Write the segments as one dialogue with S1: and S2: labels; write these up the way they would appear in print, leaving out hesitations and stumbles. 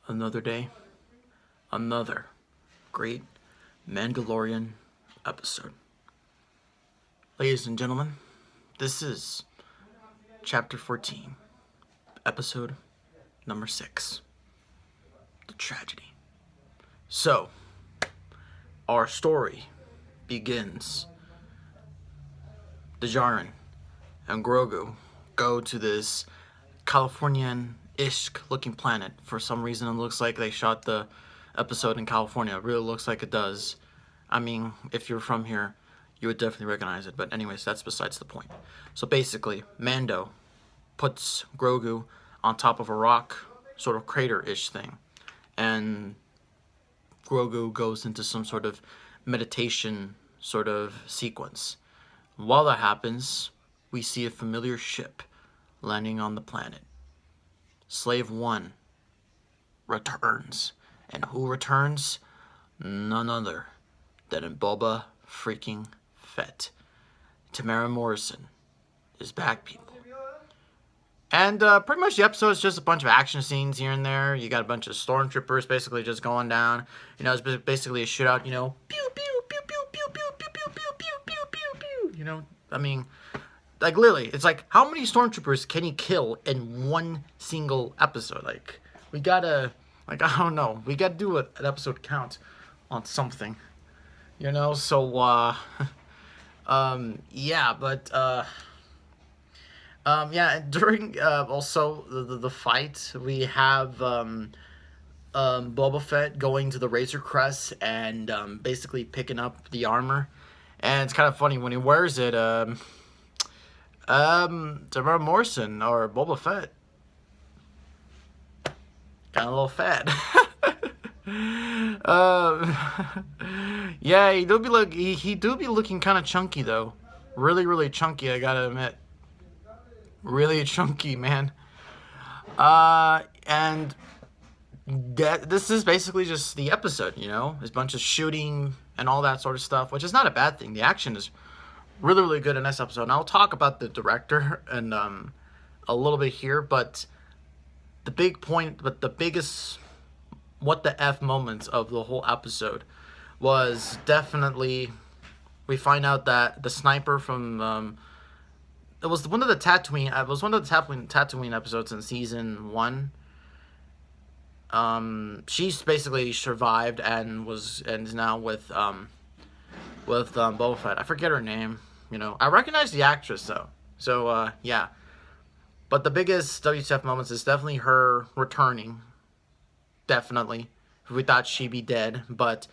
S1: Another day, another great Mandalorian episode. Ladies and gentlemen, this is Chapter 14, Episode number 6, The Tragedy. So, our story begins. Djarin and Grogu go to this Californian-ish looking planet. For some reason, it looks like they shot the episode in California. It really looks like it does. I mean, if you're from here, you would definitely recognize it. But anyways, that's besides the point. So basically, Mando puts Grogu on top of a rock, sort of crater-ish thing. And Grogu goes into some sort of meditation sort of sequence. While that happens, we see a familiar ship landing on the planet. Slave 1 returns. And who returns? None other than Boba freaking Fett. Tamara Morrison is back, people. And pretty much the episode is just a bunch of action scenes here and there. You got a bunch of stormtroopers basically just going down. You know, it's basically a shootout, you know. Pew, pew, pew, pew, pew, pew, pew, pew, pew, pew, pew, pew, pew. You know, I mean, like literally, it's like, how many stormtroopers can you kill in one single episode? Like, we gotta, like, I don't know. We gotta do an episode count on something. You know, so, yeah, but, yeah, during also the fight, we have Boba Fett going to the Razor Crest and basically picking up the armor, and it's kind of funny when he wears it. Tamara Morrison or Boba Fett, kind of a little fat. Yeah, he do be looking kind of chunky though, really chunky. I gotta admit. Really chunky, man. And this is basically just the episode, you know? There's a bunch of shooting and all that sort of stuff, which is not a bad thing. The action is really good in this episode. And I'll talk about the director and a little bit here, but the biggest what the F moments of the whole episode was definitely, we find out that the sniper from it was one of the Tatooine. It was one of the Tatooine episodes in season 1. She's basically survived and is now with Boba Fett. I forget her name. You know, I recognize the actress though. So yeah. But the biggest WTF moments is definitely her returning. Definitely, we thought she'd be dead, but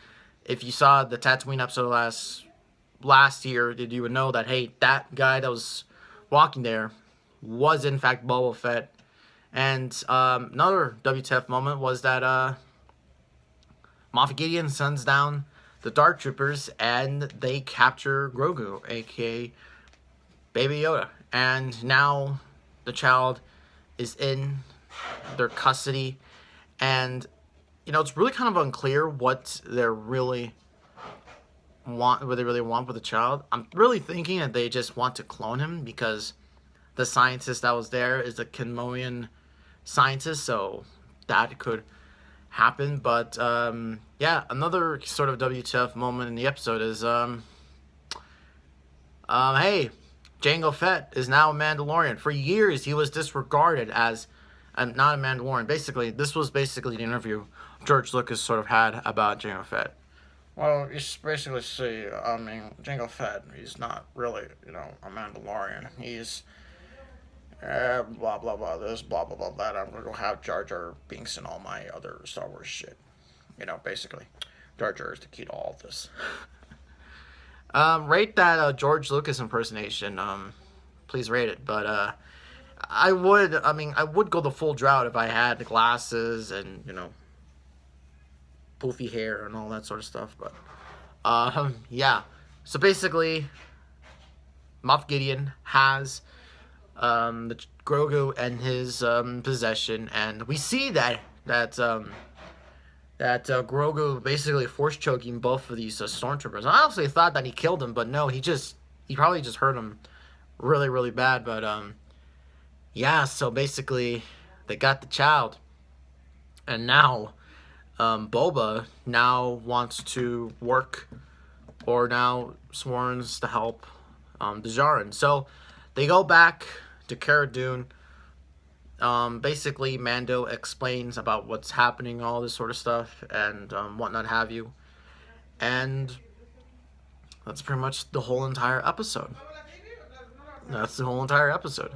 S1: if you saw the Tatooine episode last year, you would know that hey, that guy that was walking there was in fact Boba Fett. And another WTF moment was that Moff Gideon sends down the Dark Troopers and they capture Grogu, aka Baby Yoda. And now the child is in their custody. And, you know, it's really kind of unclear what they really want with the child. I'm really thinking that they just want to clone him because the scientist that was there is a Kenmoian scientist, so that could happen. But yeah, another sort of WTF moment in the episode is hey, Jango Fett is now a Mandalorian. For years he was disregarded as not a Mandalorian. Basically, this was basically the interview George Lucas sort of had about Jango Fett. Well, you basically see, I mean, Jango Fett, he's not really, you know, a Mandalorian. He's, blah, blah, blah, this, blah, blah, blah, that. I'm going to go have Jar Jar Binks and all my other Star Wars shit. You know, basically, Jar Jar is the key to all of this. Rate that George Lucas impersonation. Please rate it. But I would go the full drought if I had the glasses and, you know, poofy hair and all that sort of stuff. But yeah, so basically Moff Gideon has the Grogu in his possession, and we see that Grogu basically force choking both of these stormtroopers. I honestly thought that he killed him, but no, he probably just hurt him really bad. But yeah, so basically they got the child. And now, Boba now wants to work, or now sworns to help Djarin. So they go back to Cara Dune. Basically, Mando explains about what's happening, all this sort of stuff, and whatnot have you. And that's pretty much the whole entire episode. That's the whole entire episode.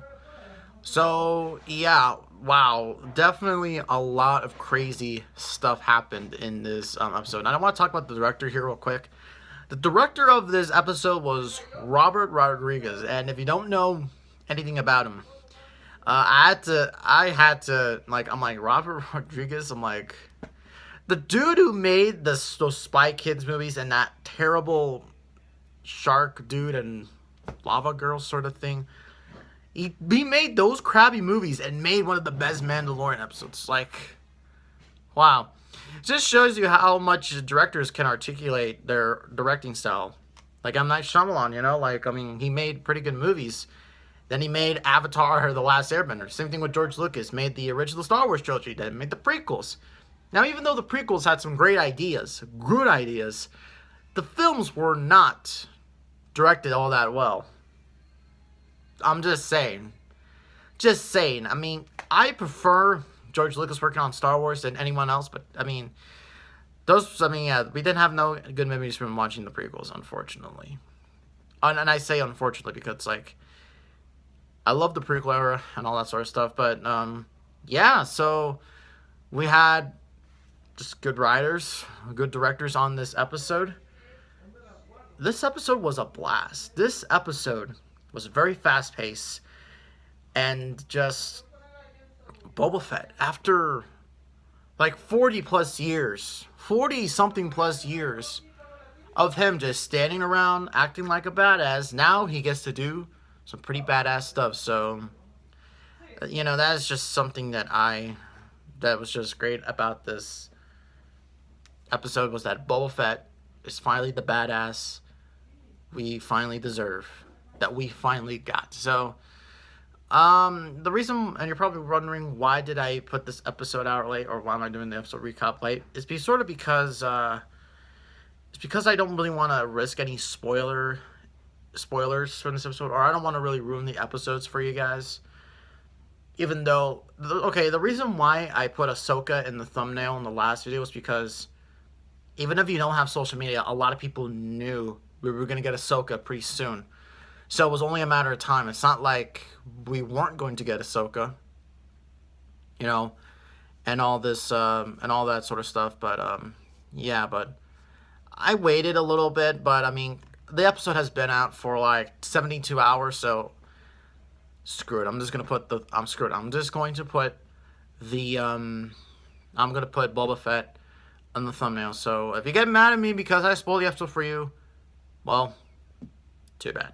S1: So, yeah, wow. Definitely a lot of crazy stuff happened in this episode. And I want to talk about the director here real quick. The director of this episode was Robert Rodriguez. And if you don't know anything about him, I had to, like, I'm like, Robert Rodriguez? I'm like, the dude who made those Spy Kids movies and that terrible shark dude and lava girl sort of thing. He made those crappy movies and made one of the best Mandalorian episodes. Like, wow. It just shows you how much directors can articulate their directing style. Like M. Night Shyamalan, you know? Like, I mean, he made pretty good movies. Then he made Avatar, The Last Airbender. Same thing with George Lucas. Made the original Star Wars trilogy. Then made the prequels. Now, even though the prequels had some great ideas, good ideas, the films were not directed all that well. I'm just saying. Just saying. I mean, I prefer George Lucas working on Star Wars than anyone else, but, I mean, yeah, we didn't have no good memories from watching the prequels, unfortunately. And I say unfortunately because, like, I love the prequel era and all that sort of stuff, but, yeah, so we had just good writers, good directors on this episode. This episode was a blast. This episode was very fast-paced, and just Boba Fett, after like 40-something plus years of him just standing around acting like a badass, now he gets to do some pretty badass stuff. So, you know, that is just something that was just great about this episode, was that Boba Fett is finally the badass we finally deserve, that we finally got. So, the reason, and you're probably wondering why did I put this episode out late, or why am I doing the episode recap late, is because I don't really want to risk any spoilers from this episode, or I don't want to really ruin the episodes for you guys. Even though, the reason why I put Ahsoka in the thumbnail in the last video was because even if you don't have social media, a lot of people knew we were going to get Ahsoka pretty soon. So it was only a matter of time. It's not like we weren't going to get Ahsoka, you know, and all this, and all that sort of stuff. But, yeah, but I waited a little bit, but I mean, the episode has been out for like 72 hours, so screw it. I'm just going to put I'm going to put Boba Fett on the thumbnail. So if you get mad at me because I spoiled the episode for you, well, too bad.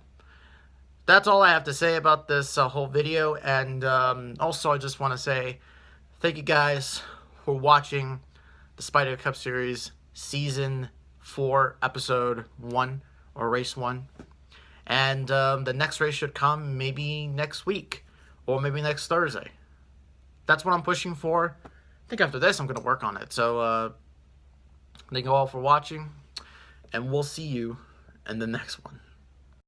S1: That's all I have to say about this whole video. And also, I just want to say thank you guys for watching the Spider Cup series Season 4, Episode 1, or Race 1. And the next race should come maybe next week, or maybe next Thursday. That's what I'm pushing for. I think after this, I'm going to work on it. So, thank you all for watching, and we'll see you in the next one.